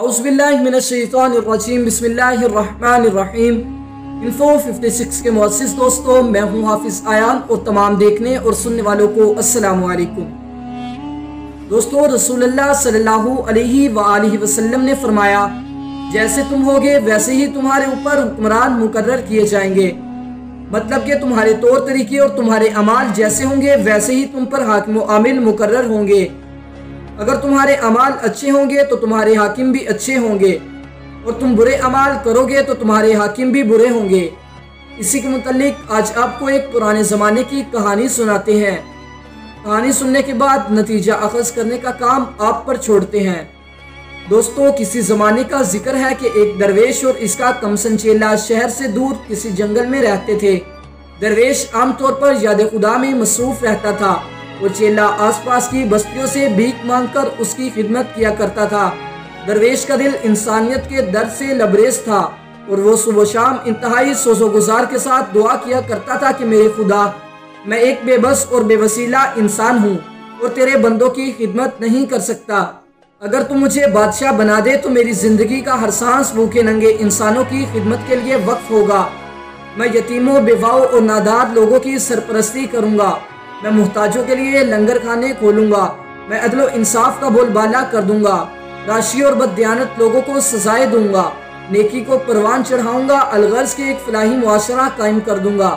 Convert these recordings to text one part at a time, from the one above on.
औज़ुबिल्लाहिमिनश्शैतानिर्रजीम बिस्मिल्लाहिर्रहमानिर्रहीम। इन्फो 56 के मुअस्सिस दोस्तों, मैं हूँ हाफिज़ आयान और तमाम देखने और सुनने वालों को अस्सलामु अलैकुम। दोस्तों, रसूलुल्लाह सल्लल्लाहु अलैहि वआलिहि वसल्लम ने फरमाया, जैसे तुम होगे वैसे ही तुम्हारे ऊपर हुक्मरान मुकर्रर किए जाएंगे। मतलब कि तुम्हारे तौर तरीके और तुम्हारे अमाल जैसे होंगे वैसे ही तुम पर हाकिम व आमिल मुकर्रर होंगे। अगर तुम्हारे अमाल अच्छे होंगे तो तुम्हारे हाकिम भी अच्छे होंगे, और तुम बुरे अमाल करोगे तो तुम्हारे हाकिम भी बुरे होंगे। इसी के मुतल्लिक आज आपको एक पुराने ज़माने की कहानी सुनाते हैं। कहानी सुनने के बाद नतीजा अखज़ करने का काम आप पर छोड़ते हैं। दोस्तों, किसी ज़माने का जिक्र है कि एक दरवेश और इसका कमसन चेला शहर से दूर किसी जंगल में रहते थे। दरवेश आमतौर पर याद खुदा में मसरूफ़ रहता था और चेला आसपास की बस्तियों से भीख मांगकर उसकी खिदमत किया करता था। दरवेश का दिल इंसानियत के दर्द से लबरेज था और वो सुबह शाम इंतहाई सोज़ोगुज़ार के साथ दुआ किया करता था कि मेरे खुदा, मैं एक बेबस और बेवसीला इंसान हूँ और तेरे बंदों की खिदमत नहीं कर सकता। अगर तुम मुझे बादशाह बना दे तो मेरी ज़िंदगी का हर सांस भूखे नंगे इंसानों की खिदमत के लिए वक्फ होगा। मैं यतीमों, बेवाओं और नादार लोगों की सरपरस्ती करूँगा। मैं मुहताजों के लिए लंगर खाने खोलूँगा। मैं अदल व इंसाफ का बोलबाला कर दूँगा। राशि और बददियानत लोगों को सजाएं दूँगा। नेकी को परवान चढ़ाऊँगा। अलगर्ज के एक फलाही मुआशरा कायम कर दूँगा।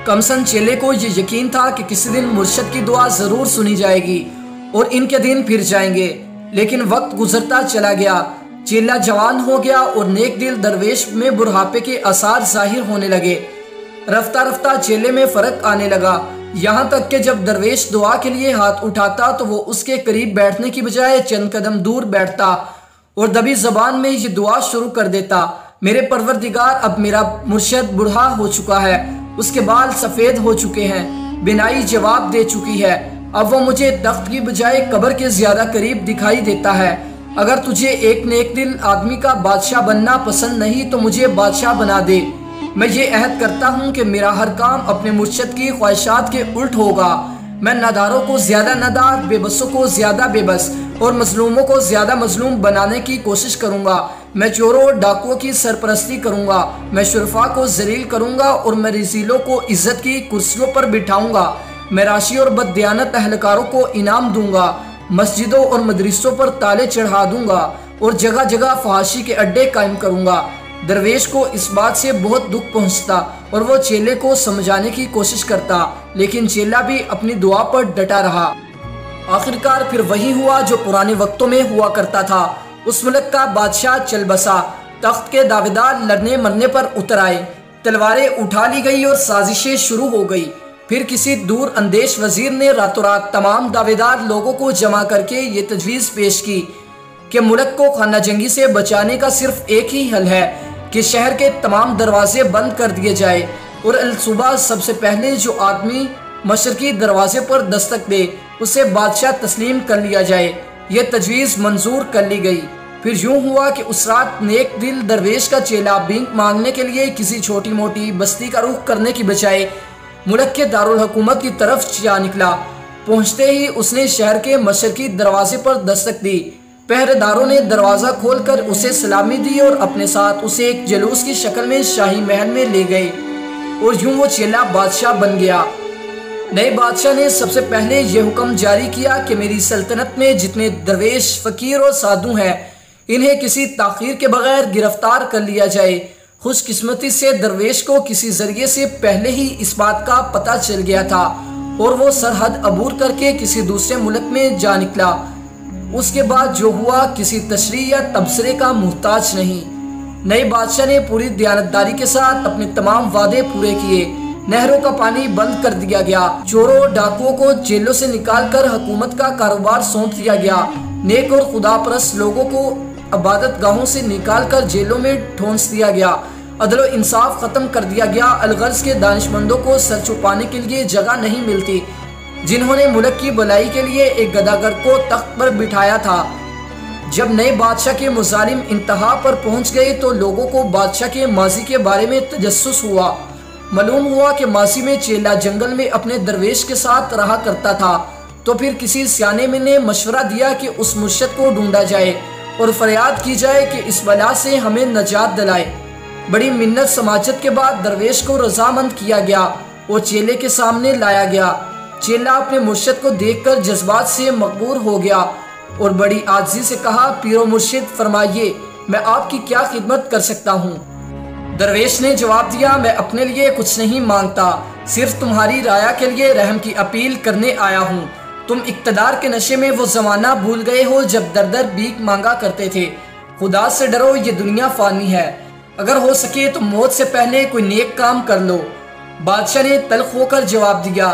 कमसन चेले को ये यकीन था कि किसी दिन मुर्शद की दुआ ज़रूर सुनी जाएगी और इनके दिन फिर जाएंगे। लेकिन वक्त गुजरता चला गया। चेला जवान हो गया और नेक दिल दरवेश में बुढ़ापे के आसार जाहिर होने लगे। रफ्ता रफ्ता चेले में फ़र्क आने लगा, यहाँ तक कि जब दरवेश दुआ के लिए हाथ उठाता तो वो उसके करीब बैठने की बजाय चंद कदम दूर बैठता और दबी ज़बान में ये दुआ शुरू कर देता, मेरे परवरदिगार, अब मेरा मुर्शद बूढ़ा हो चुका है, उसके बाल सफ़ेद हो चुके हैं, बिनाई जवाब दे चुकी है, अब वो मुझे तख्त की बजाय कब्र के ज़्यादा करीब दिखाई देता है। अगर तुझे एक नेक दिल आदमी का बादशाह बनना पसंद नहीं तो मुझे बादशाह बना दे। मैं ये अहद करता हूँ कि मेरा हर काम अपने मुर्शद की ख्वाहिशात के उल्ट होगा। मैं नादारों को ज़्यादा नादार, बेबसों को ज़्यादा बेबस और मजलूमों को ज़्यादा मजलूम बनाने की कोशिश करूँगा। मैं चोरों और डाकुओं की सरपरस्ती करूँगा। मैं शुरफा को जलील करूँगा और मैं रजीलों को इज्जत की कुर्सियों पर बिठाऊँगा। मैं राशि और बददियानत अहलकारों को इनाम दूँगा। मस्जिदों और मदरसों पर ताले चढ़ा दूँगा और जगह जगह फहाशी के अड्डे कायम करूँगा। दरवेश को इस बात से बहुत दुख पहुंचता और वो चेले को समझाने की कोशिश करता, लेकिन चेला भी अपनी दुआ पर डटा रहा। आखिरकार फिर वही हुआ जो पुराने वक्तों में हुआ करता था। उस मुल्क का बादशाह चल बसा। तख्त के दावेदार लड़ने मरने पर उतर आए। तलवारें उठा ली गई और साजिशें शुरू हो गई। फिर किसी दूर अंदेश वजीर ने रातों रात तमाम दावेदार लोगों को जमा करके ये तजवीज़ पेश की कि मुल्क को खाना जंगी से बचाने का सिर्फ एक ही हल है कि शहर के तमाम दरवाजे बंद कर दिए जाए और सुबह सबसे पहले जो आदमी मशरकी दरवाजे पर दस्तक दे उसे बादशाह तस्लीम कर लिया जाए। यह तजवीज़ मंजूर कर ली गई। फिर यूँ हुआ कि उस रात नेक दिल दरवेश का चेला भीख मांगने के लिए किसी छोटी मोटी बस्ती का रुख करने की बजाय मुल्क के दारुल हुकूमत की तरफ जा निकला। पहुँचते ही उसने शहर के मशरकी दरवाजे पर दस्तक दी। पहरेदारों ने दरवाज़ा खोलकर उसे सलामी दी और अपने साथ उसे एक जलूस की शक्ल में शाही महल में ले गए और यूं वो चेला बादशाह बन गया। नए बादशाह ने सबसे पहले यह हुक्म जारी किया कि मेरी सल्तनत में जितने दरवेश, फ़कीर और साधु हैं, इन्हें किसी ताख़ीर के बगैर गिरफ्तार कर लिया जाए। खुशकिस्मती से दरवेश को किसी ज़रिए से पहले ही इस बात का पता चल गया था और वो सरहद अबूर करके किसी दूसरे मुल्क में जा निकला। उसके बाद जो हुआ किसी तशरीह या तबसरे का मुहताज नहीं। नए बादशाह ने पूरी दयानतदारी के साथ अपने तमाम वादे पूरे किए। नहरों का पानी बंद कर दिया गया। चोरों डाकुओं को जेलों से निकालकर हुकूमत का कारोबार सौंप दिया गया। नेक और खुदापरस्त लोगों को इबादत गाहों से निकालकर जेलों में ठोंस दिया गया। अदल व इंसाफ ख़त्म कर दिया गया। अलगर्ज के दानिशमंदों को सर छुपाने के लिए जगह नहीं मिलती। जिन्होंने मुल्क की भलाई के लिए एक गदागर को तख्त पर बिठाया था। जब नए बादशाह के मुजालिम इंतहा पर पहुंच गए तो लोगों को बादशाह के माजी के बारे में तजस्सुस हुआ। मालूम हुआ कि माजी में चेला जंगल में अपने दरवेश के साथ रहा करता था। तो फिर किसी सियाने में ने मशवरा दिया कि उस मुर्शद को ढूंढा जाए और फरियाद की जाए कि इस बला से हमें नजात दिलाए। बड़ी मिन्नत समाजत के बाद दरवेश को रजामंद किया गया और चेले के सामने लाया गया। चेला अपने मुर्शिद को देखकर जज्बात से मकबूर हो गया और बड़ी आजिज़ी से कहा, पीरो मुर्शिद फरमाइए, मैं आपकी क्या खिदमत कर सकता हूँ। दरवेश ने जवाब दिया, मैं अपने लिए कुछ नहीं मांगता, सिर्फ तुम्हारी राया के लिए रहम की अपील करने आया हूँ। तुम इक़्तिदार के नशे में वो ज़माना भूल गए हो जब दर दर भीख मांगा करते थे। खुदा से डरो, ये दुनिया फ़ानी है। अगर हो सके तो मौत से पहले कोई नेक काम कर लो। बादशाह ने तल्ख होकर जवाब दिया,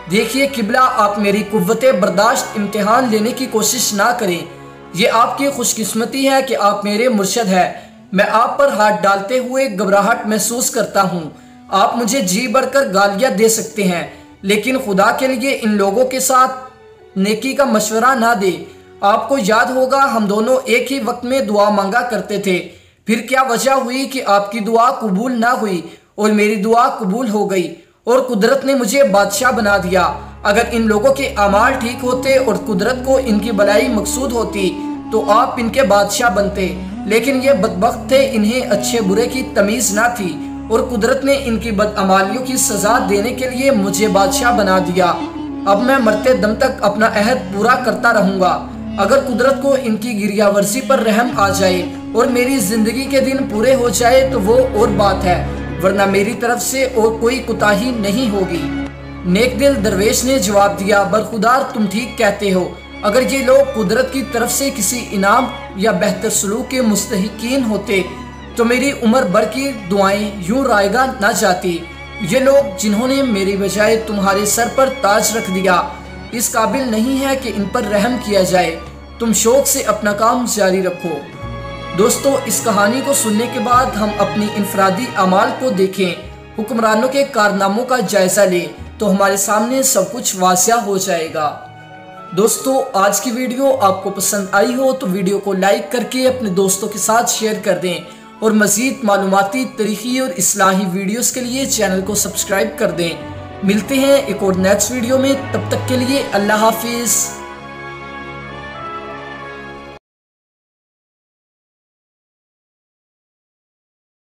देखिए किबला, आप मेरी कुव्वते बर्दाश्त इम्तिहान लेने की कोशिश ना करें। ये आपकी खुशकिस्मती है कि आप मेरे मुर्शिद हैं। मैं आप पर हाथ डालते हुए घबराहट महसूस करता हूँ। आप मुझे जी बढ़कर गालियाँ दे सकते हैं, लेकिन खुदा के लिए इन लोगों के साथ नेकी का मशवरा ना दे। आपको याद होगा हम दोनों एक ही वक्त में दुआ मांगा करते थे। फिर क्या वजह हुई कि आपकी दुआ कबूल ना हुई और मेरी दुआ कबूल हो गई और कुदरत ने मुझे बादशाह बना दिया। अगर इन लोगों के अमाल ठीक होते और कुदरत को इनकी भलाई मकसूद होती तो आप इनके बादशाह बनते, लेकिन ये बदबख्त थे, इन्हें अच्छे बुरे की तमीज़ ना थी और कुदरत ने इनकी बदअमालियों की सजा देने के लिए मुझे बादशाह बना दिया। अब मैं मरते दम तक अपना अहद पूरा करता रहूँगा। अगर कुदरत को इनकी गिरियावर्सी पर रहम आ जाए और मेरी ज़िंदगी के दिन पूरे हो जाए तो वो और बात है, वरना मेरी तरफ से और कोई कुताही नहीं होगी। नेक दिल दरवेश ने जवाब दिया, बरखुदार तुम ठीक कहते हो। अगर ये लोग कुदरत की तरफ से किसी इनाम या बेहतर सलूक के मुस्तहिकीन होते तो मेरी उम्र भर की दुआएं यूं रायगा ना जाती। ये लोग जिन्होंने मेरी बजाय तुम्हारे सर पर ताज रख दिया, इस काबिल नहीं है कि इन पर रहम किया जाए। तुम शौक से अपना काम जारी रखो। दोस्तों, इस कहानी को सुनने के बाद हम अपनी इनफरादी अमाल को देखें, हुक्मरानों के कारनामों का जायजा लें तो हमारे सामने सब कुछ वाज़िह हो जाएगा। दोस्तों, आज की वीडियो आपको पसंद आई हो तो वीडियो को लाइक करके अपने दोस्तों के साथ शेयर कर दें और मज़ीद मालूमाती, तरीक़ी और इस्लाही वीडियोस के लिए चैनल को सब्सक्राइब कर दें। मिलते हैं एक और नेक्स्ट वीडियो में, तब तक के लिए अल्लाह हाफिज़।